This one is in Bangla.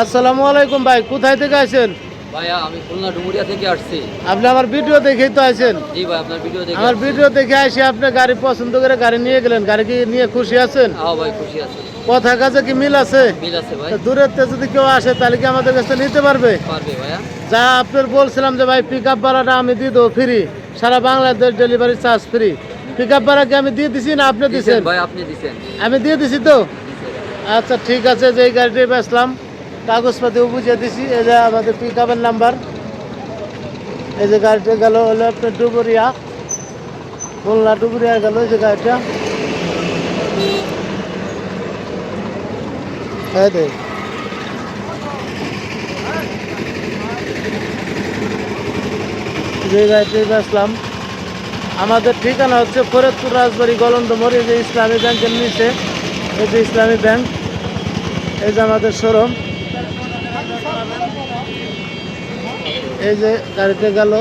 আসসালামু আলাইকুম ভাই, কোথায় থেকে আছেন? ভাইয়া আমি খুলনা ডুমুরিয়া থেকে আসছি। আপনি আমার ভিডিও দেখেই তো আছেন। জি ভাই, আপনার ভিডিও দেখে আমার আসছি। ভিডিও দেখে আসি আপনি গাড়ি পছন্দ করে গাড়ি নিয়ে গেলেন। গাড়ি কি নিয়ে খুশি আছেন? হ্যাঁ ভাই, খুশি আছি। কথা কাছে কি মিল আছে? মিল আছে ভাই। তো দূরের থেকে যদি কেউ আসে তাহলে কি আমাদের কাছে নিতে পারবে? পারবে ভাইয়া। যা আপনার বলছিলাম যে ভাই পিক আপ ভাড়াটা আমি দিয়ে দেবো ফ্রি, সারা Bangladesh delivery charge free. Pick up ভাড়া কি আমি দিয়ে দিছি না আপনি দিছেন? ভাই আপনি দিছেন। আমি দিয়ে দিছি তো। আচ্ছা ঠিক আছে, যে এই গাড়িটি বেচলাম কাগজপাতিও বুঝিয়ে দিছি। এই যে আমাদের পিক আপের নাম্বার। এই যে গাড়িটা গেল হলো আপনার ডুবুরিয়া, খুলনা ডুবুরিয়া গেল এই যে গাড়িটা। এই দেখ, যে গাড়িটি বেচলাম। আমাদের ঠিকানা হচ্ছে ফরিদপুর রাজবাড়ি গলন্দমোড়। এই যে ইসলামী ব্যাংকের নিচে, এই যে ইসলামী ব্যাংক, এই যে আমাদের শোরুম। এই যে গাড়িতে গেল